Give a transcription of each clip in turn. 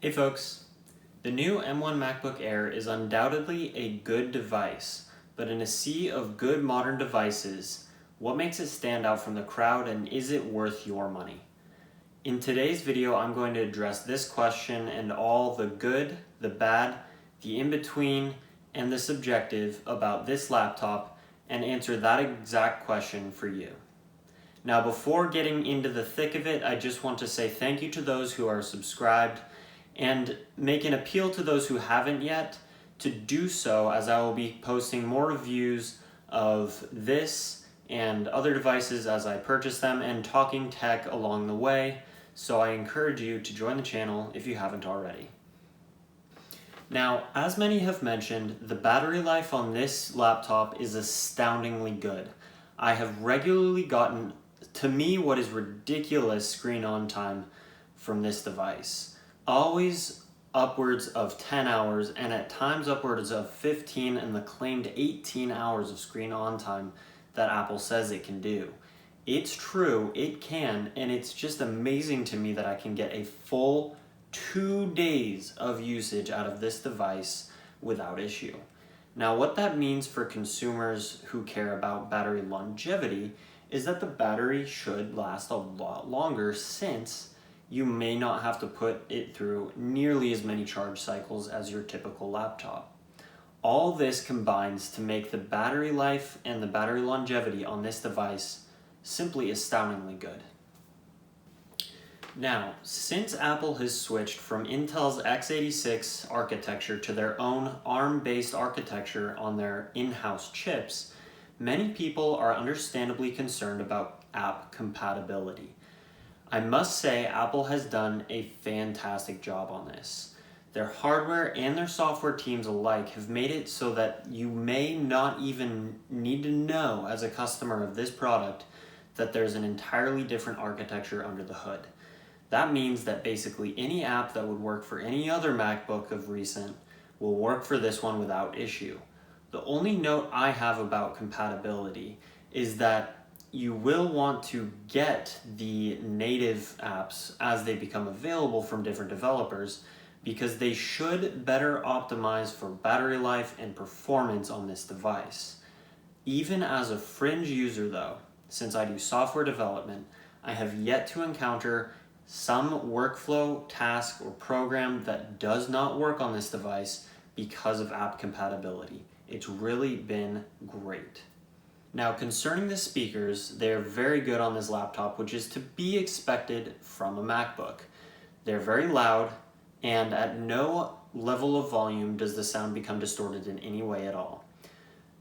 Hey folks, the new M1 MacBook Air is undoubtedly a good device, but in a sea of good modern devices, what makes it stand out from the crowd and is it worth your money? In today's video, I'm going to address this question and all the good, the bad, the in-between, and the subjective about this laptop and answer that exact question for you. Now, before getting into the thick of it, I just want to say thank you to those who are subscribed and make an appeal to those who haven't yet to do so, as I will be posting more reviews of this and other devices as I purchase them and talking tech along the way. So I encourage you to join the channel if you haven't already. Now, as many have mentioned, the battery life on this laptop is astoundingly good. I have regularly gotten, to me, what is ridiculous screen on time from this device. Always upwards of 10 hours and at times upwards of 15 and the claimed 18 hours of screen on time that Apple says it can do. It's true, it can, and it's just amazing to me that I can get a full 2 days of usage out of this device without issue. Now, what that means for consumers who care about battery longevity is that the battery should last a lot longer, since you may not have to put it through nearly as many charge cycles as your typical laptop. All this combines to make the battery life and the battery longevity on this device simply astoundingly good. Now, since Apple has switched from Intel's x86 architecture to their own ARM-based architecture on their in-house chips, many people are understandably concerned about app compatibility. I must say Apple has done a fantastic job on this. Their hardware and their software teams alike have made it so that you may not even need to know as a customer of this product that there's an entirely different architecture under the hood. That means that basically any app that would work for any other MacBook of recent will work for this one without issue. The only note I have about compatibility is that you will want to get the native apps as they become available from different developers, because they should better optimize for battery life and performance on this device. Even as a fringe user though, since I do software development, I have yet to encounter some workflow, task, or program that does not work on this device because of app compatibility. It's really been great. Now, concerning the speakers, they're very good on this laptop, which is to be expected from a MacBook. They're very loud, and at no level of volume does the sound become distorted in any way at all.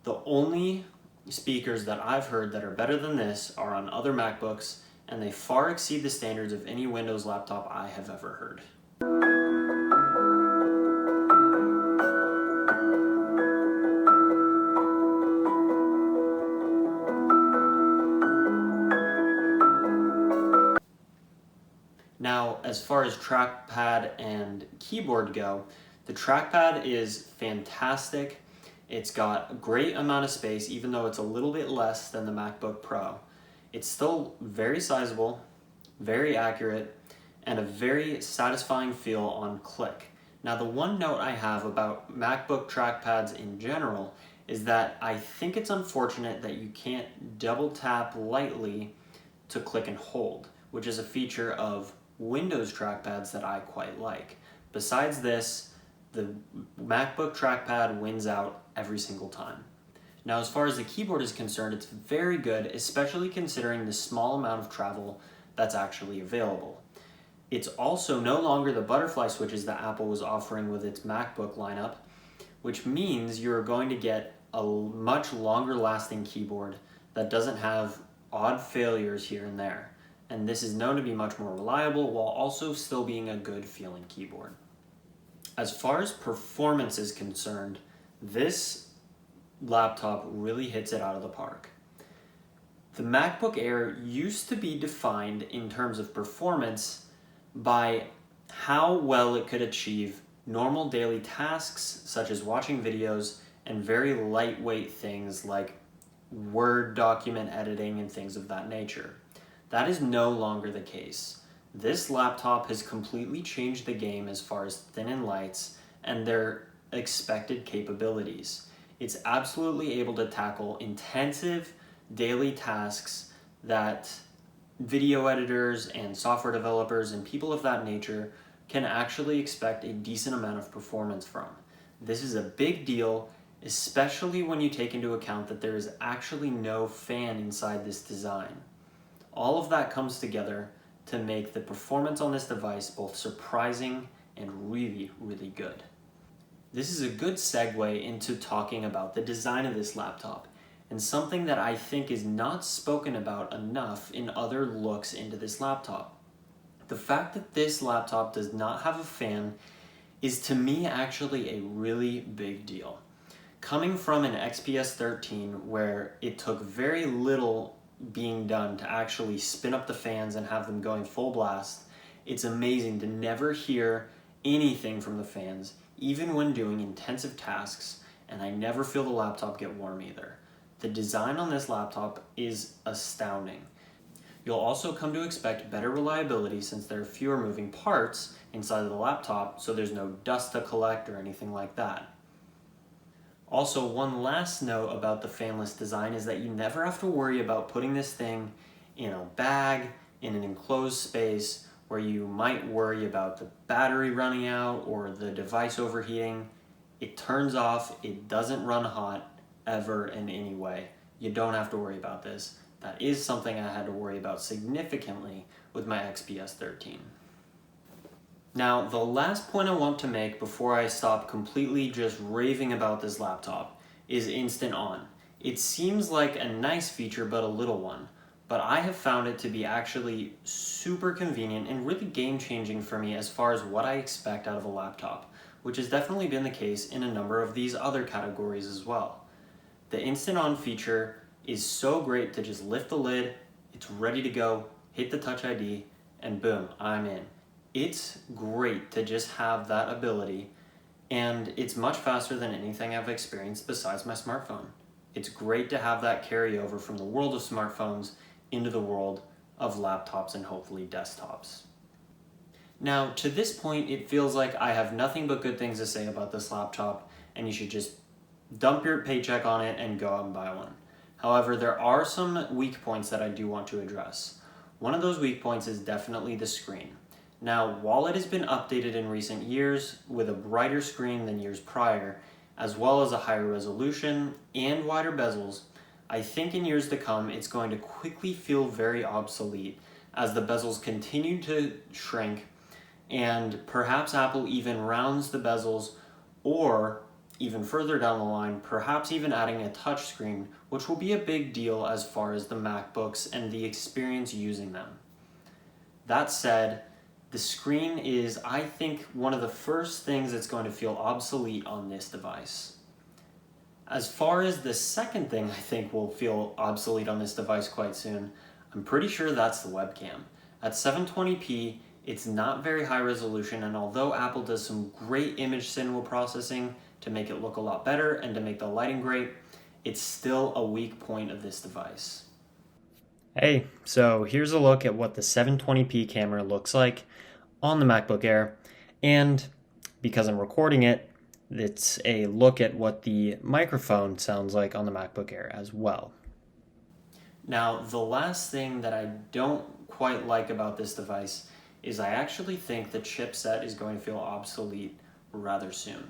The only speakers that I've heard that are better than this are on other MacBooks, and they far exceed the standards of any Windows laptop I have ever heard. Now, as far as trackpad and keyboard go, the trackpad is fantastic. It's got a great amount of space, even though it's a little bit less than the MacBook Pro. It's still very sizable, very accurate, and a very satisfying feel on click. Now, the one note I have about MacBook trackpads in general is that I think it's unfortunate that you can't double tap lightly to click and hold, which is a feature of Windows trackpads that I quite like. Besides this, the MacBook trackpad wins out every single time. Now, as far as the keyboard is concerned, it's very good, especially considering the small amount of travel that's actually available. It's also no longer the butterfly switches that Apple was offering with its MacBook lineup, which means you're going to get a much longer lasting keyboard that doesn't have odd failures here and there. And this is known to be much more reliable while also still being a good feeling keyboard. As far as performance is concerned, this laptop really hits it out of the park. The MacBook Air used to be defined in terms of performance by how well it could achieve normal daily tasks such as watching videos and very lightweight things like Word document editing and things of that nature. That is no longer the case. This laptop has completely changed the game as far as thin and lights and their expected capabilities. It's absolutely able to tackle intensive daily tasks that video editors and software developers and people of that nature can actually expect a decent amount of performance from. This is a big deal, especially when you take into account that there is actually no fan inside this design. All of that comes together to make the performance on this device both surprising and really, really good. This is a good segue into talking about the design of this laptop, and something that I think is not spoken about enough in other looks into this laptop. The fact that this laptop does not have a fan is to me actually a really big deal. Coming from an XPS 13 where it took very little being done to actually spin up the fans and have them going full blast, it's amazing to never hear anything from the fans, even when doing intensive tasks, and I never feel the laptop get warm either. The design on this laptop is astounding. You'll also come to expect better reliability since there are fewer moving parts inside of the laptop, so there's no dust to collect or anything like that. Also, one last note about the fanless design is that you never have to worry about putting this thing in a bag, in an enclosed space, where you might worry about the battery running out or the device overheating. It turns off, it doesn't run hot ever in any way. You don't have to worry about this. That is something I had to worry about significantly with my XPS 13. Now, the last point I want to make before I stop completely just raving about this laptop is Instant On. It seems like a nice feature, but a little one. But I have found it to be actually super convenient and really game-changing for me as far as what I expect out of a laptop, which has definitely been the case in a number of these other categories as well. The Instant On feature is so great to just lift the lid, it's ready to go, hit the Touch ID, and boom, I'm in. It's great to just have that ability, and it's much faster than anything I've experienced besides my smartphone. It's great to have that carry over from the world of smartphones into the world of laptops and hopefully desktops. Now, to this point, it feels like I have nothing but good things to say about this laptop, and you should just dump your paycheck on it and go out and buy one. However, there are some weak points that I do want to address. One of those weak points is definitely the screen. Now, while it has been updated in recent years with a brighter screen than years prior, as well as a higher resolution and wider bezels, I think in years to come it's going to quickly feel very obsolete as the bezels continue to shrink, and perhaps Apple even rounds the bezels, or even further down the line, perhaps even adding a touchscreen, which will be a big deal as far as the MacBooks and the experience using them. That said, the screen is, I think, one of the first things that's going to feel obsolete on this device. As far as the second thing I think will feel obsolete on this device quite soon, I'm pretty sure that's the webcam. At 720p, it's not very high resolution, and although Apple does some great image cinema processing to make it look a lot better and to make the lighting great, it's still a weak point of this device. Hey, so here's a look at what the 720p camera looks like on the MacBook Air, and because I'm recording it, it's a look at what the microphone sounds like on the MacBook Air as well. Now, the last thing that I don't quite like about this device is I actually think the chipset is going to feel obsolete rather soon.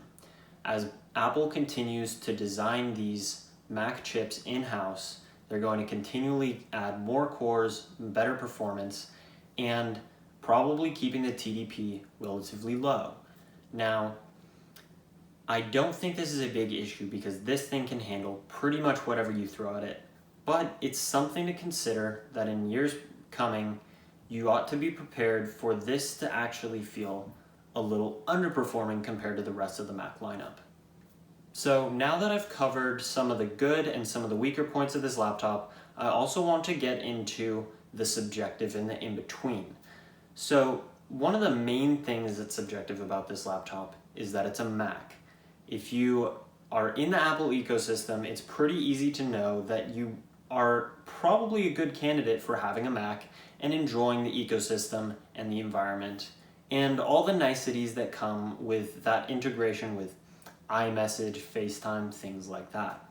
As Apple continues to design these Mac chips in-house, they're going to continually add more cores, better performance, and probably keeping the TDP relatively low. Now, I don't think this is a big issue because this thing can handle pretty much whatever you throw at it, but it's something to consider that in years coming, you ought to be prepared for this to actually feel a little underperforming compared to the rest of the Mac lineup. So now that I've covered some of the good and some of the weaker points of this laptop, I also want to get into the subjective and the in-between. So one of the main things that's subjective about this laptop is that it's a Mac. If you are in the Apple ecosystem, it's pretty easy to know that you are probably a good candidate for having a Mac and enjoying the ecosystem and the environment, and all the niceties that come with that integration with iMessage, FaceTime, things like that.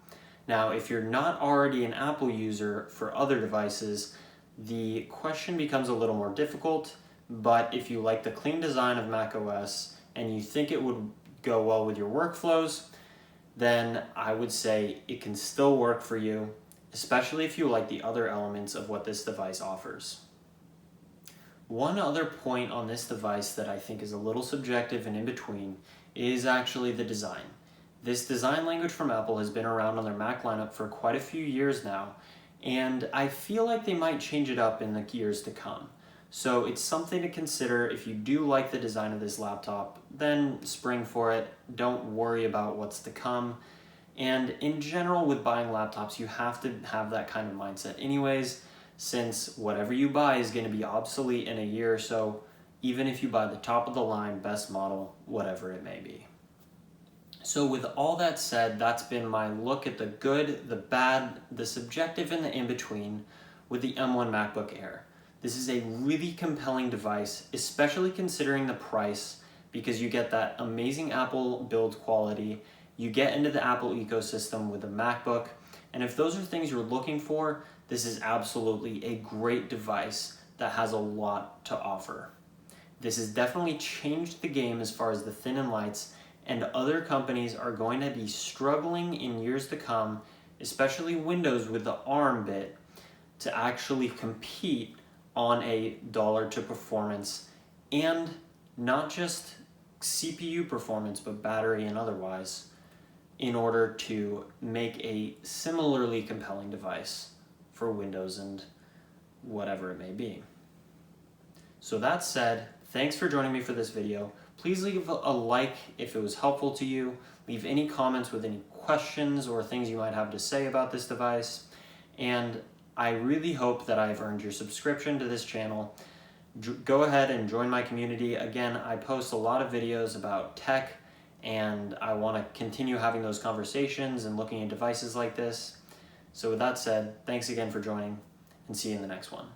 Now, if you're not already an Apple user for other devices, the question becomes a little more difficult, but if you like the clean design of macOS and you think it would go well with your workflows, then I would say it can still work for you, especially if you like the other elements of what this device offers. One other point on this device that I think is a little subjective and in between is actually the design. This design language from Apple has been around on their Mac lineup for quite a few years now, and I feel like they might change it up in the years to come. So it's something to consider. If you do like the design of this laptop, then spring for it. Don't worry about what's to come. And in general, with buying laptops, you have to have that kind of mindset anyways, since whatever you buy is going to be obsolete in a year or so, even if you buy the top of the line, best model, whatever it may be. So with all that said, that's been my look at the good, the bad, the subjective, and the in-between with the M1 MacBook Air. This is a really compelling device, especially considering the price, because you get that amazing Apple build quality, you get into the Apple ecosystem with the MacBook, and if those are things you're looking for, this is absolutely a great device that has a lot to offer. This has definitely changed the game as far as the thin and lights, and other companies are going to be struggling in years to come, especially Windows with the ARM bit, to actually compete on a dollar to performance, and not just CPU performance, but battery and otherwise, in order to make a similarly compelling device for Windows and whatever it may be. So that said, thanks for joining me for this video. Please leave a like if it was helpful to you. Leave any comments with any questions or things you might have to say about this device. And I really hope that I've earned your subscription to this channel. Go ahead and join my community. Again, I post a lot of videos about tech, and I want to continue having those conversations and looking at devices like this. So with that said, thanks again for joining, and see you in the next one.